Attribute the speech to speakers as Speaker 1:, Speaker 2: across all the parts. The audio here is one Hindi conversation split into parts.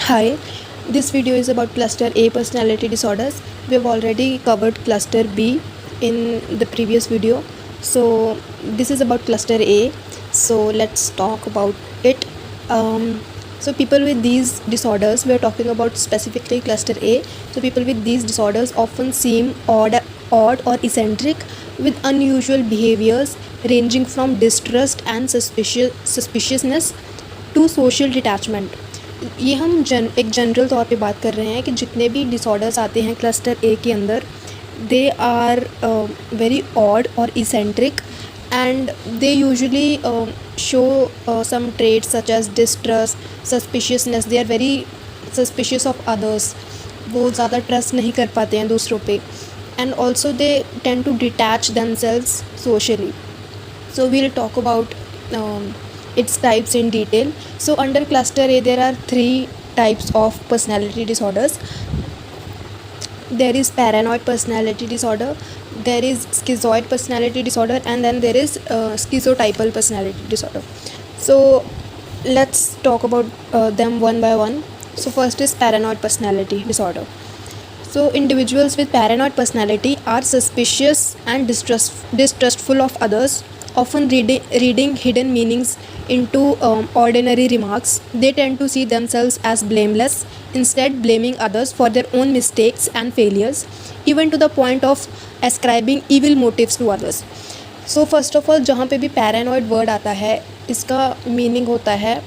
Speaker 1: Hi, this video is about cluster A personality disorders. We have already covered cluster B in the previous video. So this is about cluster A. So let's talk about it. So people with these disorders, we are talking about specifically cluster A. So people with these disorders often seem odd or eccentric with unusual behaviors ranging from distrust and suspiciousness to social detachment. ये हम एक जनरल तौर पे बात कर रहे हैं कि जितने भी डिसऑर्डर्स आते हैं क्लस्टर ए के अंदर, दे आर वेरी ऑड और eccentric and they usually show some traits such as distrust, suspiciousness. They are very suspicious of others. वो ज़्यादा ट्रस्ट नहीं कर पाते हैं दूसरों पे. And also they tend to detach themselves socially. So we'll talk about its types in detail. So under cluster A there are three types of personality disorders. There is paranoid personality disorder, there is schizoid personality disorder, and then there is schizotypal personality disorder. So let's talk about them one by one. So first is paranoid personality disorder. So individuals with paranoid personality are suspicious and distrustful of others, often reading hidden meanings into ordinary remarks. They tend to see themselves as blameless, instead blaming others for their own mistakes and failures, even to the point of ascribing evil motives to others. So first of all, जहाँ पे भी paranoid word आता है, इसका meaning होता है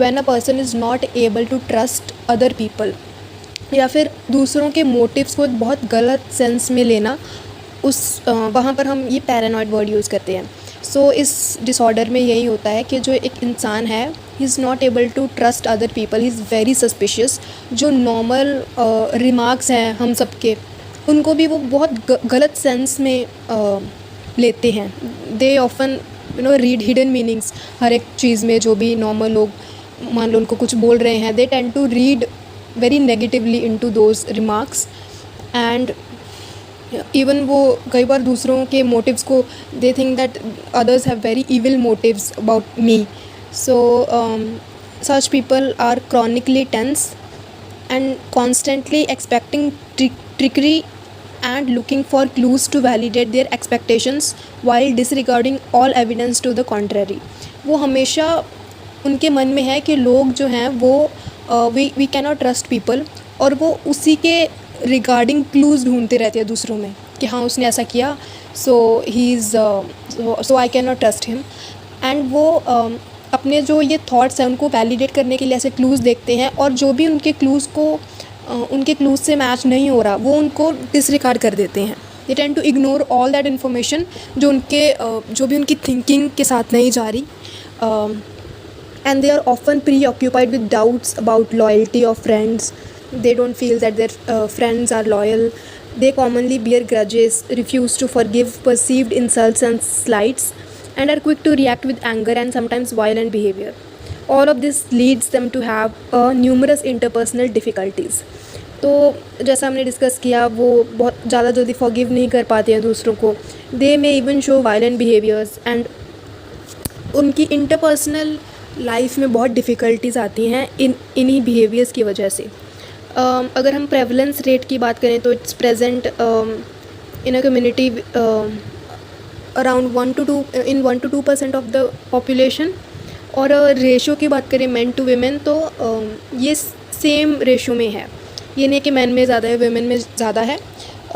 Speaker 1: when a person is not able to trust other people, या फिर दूसरों के मोटिव्स को बहुत गलत सेंस में लेना. वहाँ पर हम ये पैरानॉइड वर्ड यूज़ करते हैं. सो इस डिसऑर्डर में यही होता है कि जो एक इंसान है, he is not able to trust other people, he is very suspicious. जो नॉर्मल रिमार्क्स हैं हम सबके, उनको भी वो बहुत गलत सेंस में लेते हैं. They often read hidden meanings. हर एक चीज़ में जो भी नॉर्मल लोग मान लो उनको कुछ बोल रहे हैं, they tend to read very negatively into those remarks. And even वो कई बार दूसरों के motives को they think that others have very evil motives about me. So such people are chronically tense and constantly expecting trickery and looking for clues to validate their expectations while disregarding all evidence to the contrary. वो हमेशा उनके मन में है कि लोग जो हैं वो वी कैनॉट ट्रस्ट पीपल, और वो उसी के रिगार्डिंग क्लूज़ ढूंढते रहते हैं दूसरों में कि हाँ उसने ऐसा किया, so he is so I can not trust him. And वो अपने जो ये थॉट्स हैं उनको वैलिडेट करने के लिए ऐसे क्लूज़ देखते हैं, और जो भी उनके क्लूज़ को उनके क्लूज़ से मैच नहीं हो रहा वो उनको डिसरिगार्ड कर देते हैं. They tend to ignore all that information जो भी उनकी थिंकिंग के साथ नहीं जा रही. And they are often preoccupied with doubts about loyalty of friends. They don't feel that their friends are loyal. They commonly bear grudges, refuse to forgive perceived insults and slights, and are quick to react with anger and sometimes violent behavior. All of this leads them to have numerous interpersonal difficulties. तो जैसा हमने डिस्कस किया, वो बहुत ज़्यादा जल्दी forgive नहीं कर पाते हैं दूसरों को. They may even show violent behaviors, and उनकी interpersonal लाइफ में बहुत डिफ़िकल्टीज़ आती हैं इन्हीं बिहेवियर्स की वजह से. अगर हम प्रेवलेंस रेट की बात करें तो it's present in a community around 1 to 2% of the population. और रेशो की बात करें मेन टू वीमेन, तो ये सेम रेशो में है. ये नहीं कि मैन में ज़्यादा है, वीमेन में ज़्यादा है.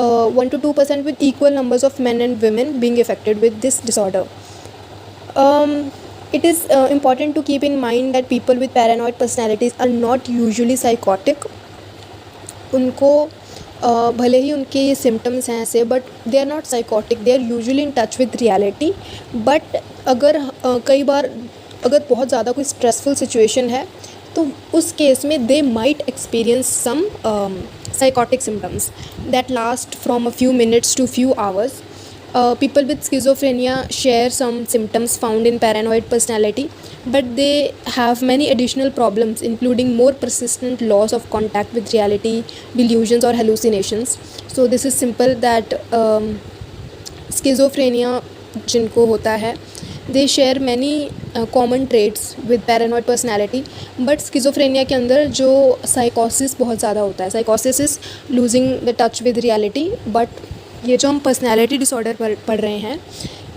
Speaker 1: 1 to 2% with equal numbers of man and women being affected with this disorder. It is important to keep in mind that people with paranoid personalities are not usually psychotic. उनको भले ही उनके ये सिम्टम्स हैं ऐसे, but they are not psychotic. They are usually in touch with reality. But अगर कई बार अगर बहुत ज़्यादा कोई स्ट्रेसफुल सिचुएशन है तो उस केस में they might experience some psychotic symptoms that last from a few minutes to few hours. People with schizophrenia share some symptoms found in paranoid personality, but they have many additional problems, including more persistent loss of contact with reality, delusions or hallucinations. So this is simple that schizophrenia जिनको होता है, they share many common trades with paranoid personality, but schizophrenia के अंदर जो साइकोसिस बहुत ज़्यादा होता है, साइकोसिस is losing the touch with reality, but ये जो हम पर्सनैलिटी डिसऑर्डर पढ़ रहे हैं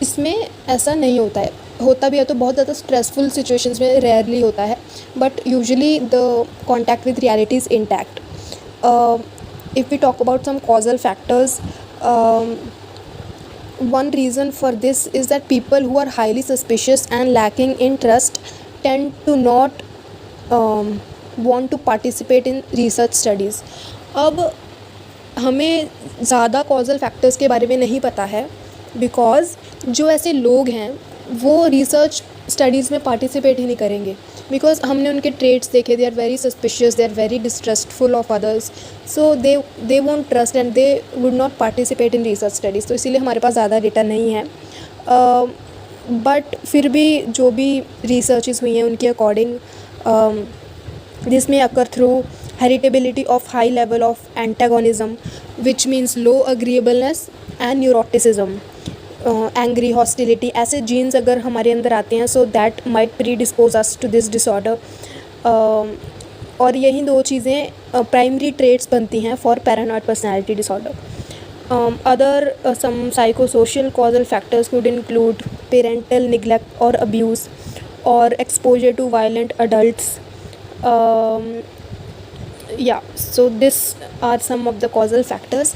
Speaker 1: इसमें ऐसा नहीं होता है, होता भी है तो बहुत ज़्यादा स्ट्रेसफुल सिचुएशंस में रेयरली होता है, but usually the contact with reality is intact. If we talk about some causal factors, one reason for this is that people who are highly suspicious and lacking in trust tend to not want to participate in research studies. अब हमें ज़्यादा causal factors के बारे में नहीं पता है, बिकॉज़ जो ऐसे लोग हैं वो रिसर्च स्टडीज़ में पार्टिसिपेट ही नहीं करेंगे, बिकॉज हमने उनके ट्रेड्स देखे, they are very suspicious, they are very distrustful of others, so they won't trust and they would not participate in research studies. तो इसीलिए हमारे पास ज़्यादा डेटा नहीं है. बट फिर भी जो भी रिसर्चेस हुई हैं उनके according this may occur through heritability of high level of antagonism, which means low agreeableness and neuroticism, angry, hostility, ऐसे जीन्स अगर हमारे अंदर आते हैं, so that might predispose us to this disorder. और यही दो चीज़ें प्राइमरी ट्रेट्स बनती हैं for paranoid personality disorder. Other some psychosocial causal factors could include parental neglect और अब्यूज़ और exposure to violent adults. So this are some of the causal factors.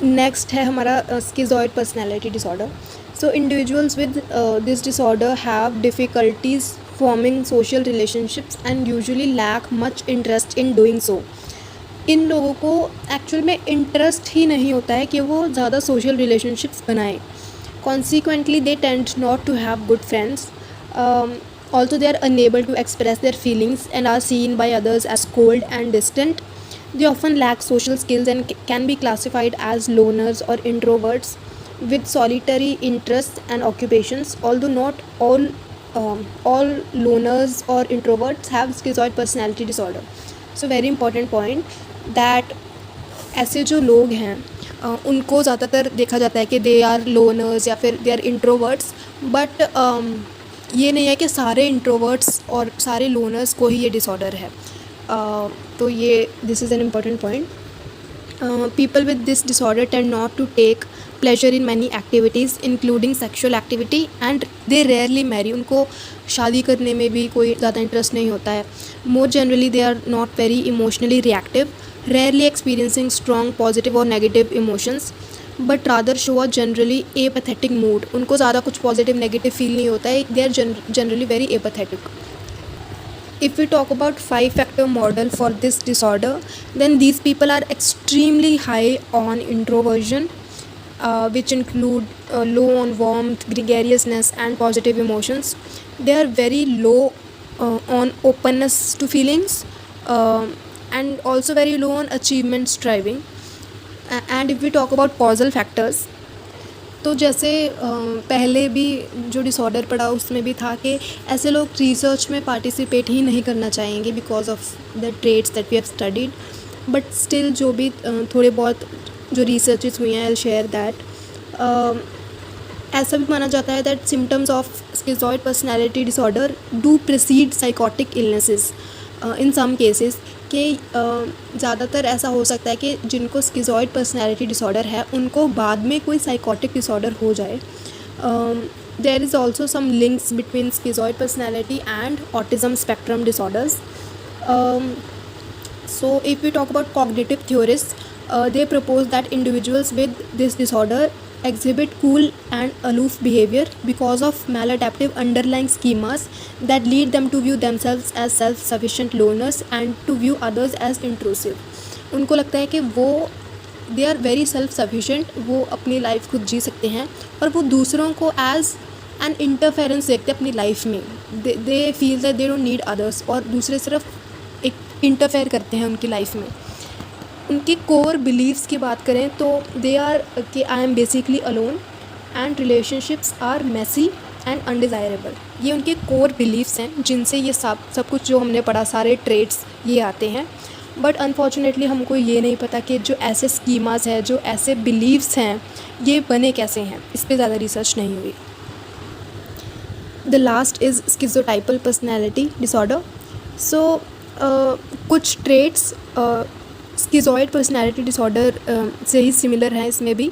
Speaker 1: Next है हमारा schizoid personality disorder. So individuals with this disorder have difficulties forming social relationships and usually lack much interest in doing so. इन लोगों को एक्चुअल में इंटरेस्ट ही नहीं होता है कि वो ज़्यादा सोशल रिलेशनशिप्स बनाएं. Consequently they tend not to have good friends. Also they are unable to express their feelings and are seen by others as cold and distant. They often lack social skills and can be classified as loners or introverts with solitary interests and occupations. Although not all loners or introverts have schizoid personality disorder. So very important point that ऐसे जो लोग हैं उनको ज़्यादातर देखा जाता है कि दे आर लोनर्स या फिर दे आर इंट्रोवर्ट्स, बट ये नहीं है कि सारे इंट्रोवर्ट्स और सारे लोनर्स को ही ये डिसऑर्डर है. तो ये this is an important point. People with this disorder tend not to take pleasure in many activities including sexual activity and they rarely marry. उनको शादी करने में भी कोई ज़्यादा इंटरेस्ट नहीं होता है. More generally they are not very emotionally reactive, rarely experiencing strong positive और negative emotions, but rather show a generally apathetic mood. उनको ज़्यादा कुछ पॉजिटिव नेगेटिव फील नहीं होता है. They are generally very apathetic. If we talk about 5-factor model for this disorder, then these people are extremely high on introversion, which include low on warmth, gregariousness and positive emotions. They are very low on openness to feelings, and also very low on achievement striving. And if we talk about causal factors, तो जैसे पहले भी जो डिसऑर्डर पढ़ा उसमें भी था कि ऐसे लोग रिसर्च में पार्टिसिपेट ही नहीं करना चाहेंगे because of the traits that we have studied. But still जो भी थोड़े बहुत जो रिसर्चेस हुई हैं, आई विल शेयर दैट. ऐसा भी माना जाता है that symptoms of schizoid personality disorder do precede psychotic illnesses in some cases. कि ज़्यादातर ऐसा हो सकता है कि जिनको स्किज़ॉइड पर्सनैलिटी डिसऑर्डर है उनको बाद में कोई साइकोटिक डिसऑर्डर हो जाए. There is also some links between schizoid personality and autism spectrum disorders. So if we talk about cognitive theorist, they propose that individuals with this disorder exhibit cool and aloof behavior because of maladaptive underlying schemas that lead them to view themselves as self-sufficient loners and to view others as intrusive. उनको लगता है कि वो they are very self sufficient, वो अपनी लाइफ खुद जी सकते हैं और वो दूसरों को एज एन इंटरफेरेंस देखते हैं अपनी लाइफ में. They feel that they don't need others और दूसरे सिर्फ एक इंटरफेयर करते हैं उनकी लाइफ में. उनके कोर बिलीव्स की बात करें तो दे आर कि I am basically alone and relationships are messy and undesirable. ये उनके कोर बिलीव्स हैं जिनसे ये सब कुछ जो हमने पढ़ा, सारे ट्रेड्स ये आते हैं. बट अनफॉर्चुनेटली हमको ये नहीं पता कि जो ऐसे स्कीमास हैं, जो ऐसे बिलीव्स हैं, ये बने कैसे हैं. इस पर ज़्यादा रिसर्च नहीं हुई. The last is schizotypal personality disorder. So कुछ traits schizoid personality disorder से ही similar हैं इसमें भी.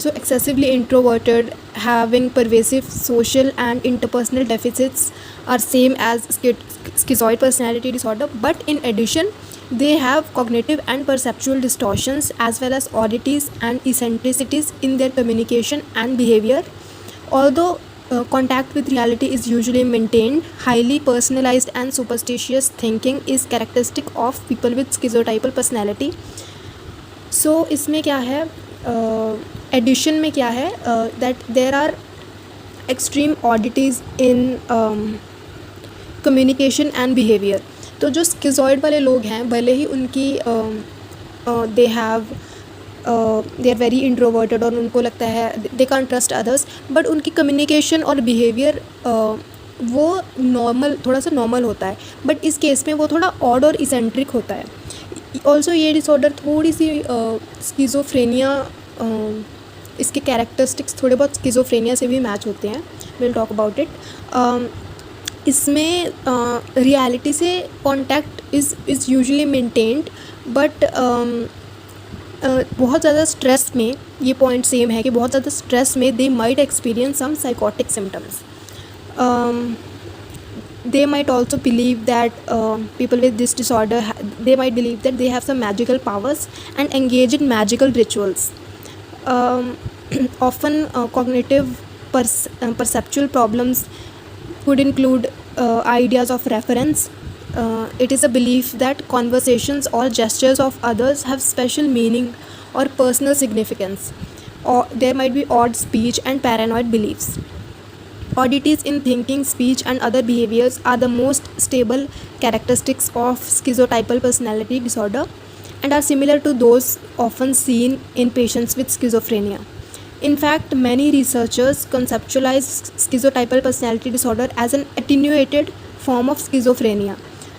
Speaker 1: So excessively introverted, having pervasive social and interpersonal deficits are same as schizoid personality disorder, but in addition they have cognitive and perceptual distortions as well as oddities and eccentricities in their communication and behavior. Although contact with reality is usually maintained, highly personalized and superstitious thinking is characteristic of people with schizotypal personality. So इसमें क्या है, एडिशन में क्या है, that there are extreme oddities in communication and behaviour. तो जो स्किज़ॉइड वाले लोग हैं, भले ही उनकी they have they are very introverted और उनको लगता है they can't trust others, but उनकी कम्युनिकेशन और बिहेवियर वो नॉर्मल, थोड़ा सा नॉर्मल होता है, बट इस केस में वो थोड़ा ऑड और इसेंट्रिक होता है. ऑल्सो ये डिसऑर्डर थोड़ी सी स्किज़ोफ्रेनिया, इसके कैरेक्टरिस्टिक्स थोड़े बहुत स्किज़ोफ्रेनिया से भी मैच होते हैं. Will talk about it. इसमें रियलिटी से contact is usually maintained, but बहुत ज़्यादा स्ट्रेस में, ये पॉइंट सेम है कि बहुत ज़्यादा स्ट्रेस में they might experience some psychotic symptoms. They might also believe that people with this disorder, they might believe that they have some magical powers and engage in magical rituals. Often cognitive perceptual problems could include ideas of reference. It is a belief that conversations or gestures of others have special meaning or personal significance, or there might be odd speech and paranoid beliefs. Oddities in thinking, speech and other behaviors are the most stable characteristics of schizotypal personality disorder and are similar to those often seen in patients with schizophrenia. In fact, many researchers conceptualize schizotypal personality disorder as an attenuated form of schizophrenia.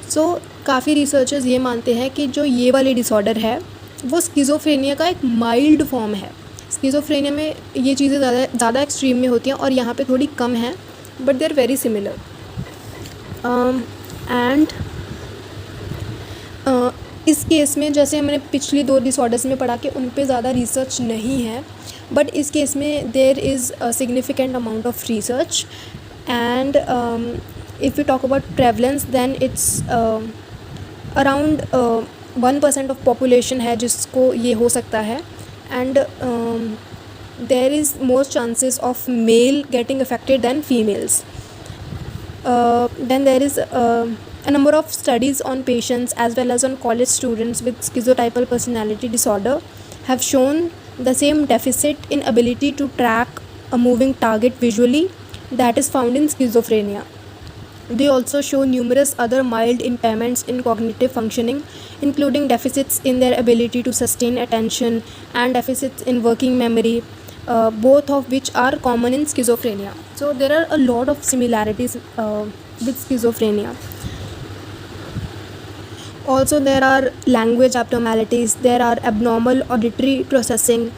Speaker 1: So, काफ़ी रिसर्चर्स ये मानते हैं कि जो ये वाली डिसऑर्डर है वो स्किज़ोफ्रेनिया का एक माइल्ड फॉर्म है. स्किज़ोफ्रेनिया में ये चीज़ें ज़्यादा एक्सट्रीम में होती हैं और यहाँ पे थोड़ी कम हैं, but they are very similar. And इस केस में जैसे हमने पिछली 2 डिसऑर्डर्स में पढ़ा कि उन पे ज़्यादा रिसर्च नहीं है, बट इस केस में there is a significant amount of research. And if you talk about prevalence, then it's around 1% of population है जिसको ये हो सकता है. And there is more chances of male getting affected than females. Then there is a number of studies on patients as well as on college students with schizotypal personality disorder have shown the same deficit in ability to track a moving target visually that is found in schizophrenia. They also show numerous other mild impairments in cognitive functioning, including deficits in their ability to sustain attention and deficits in working memory, both of which are common in schizophrenia. So there are a lot of similarities with schizophrenia. Also there are language abnormalities, there are abnormal auditory processing.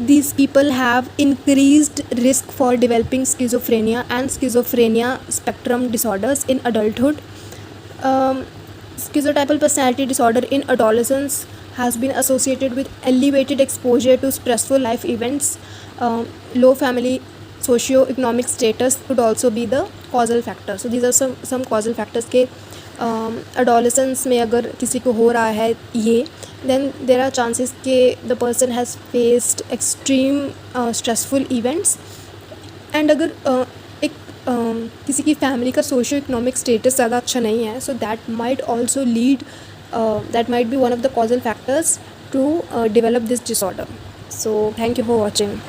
Speaker 1: These people have increased risk for developing schizophrenia and schizophrenia spectrum disorders in adulthood. Schizotypal personality disorder in adolescence has been associated with elevated exposure to stressful life events. Low family socio-economic status could also be the causal factor. So these are some causal factors के adolescence में अगर किसी को हो रहा है ये, then there are chances कि the person has faced extreme stressful events. and अगर एक किसी की फैमिली का सोशो इकोनॉमिक स्टेटस ज़्यादा अच्छा नहीं है, so that might also lead, that might be one of the causal factors to develop this disorder. So thank you for watching.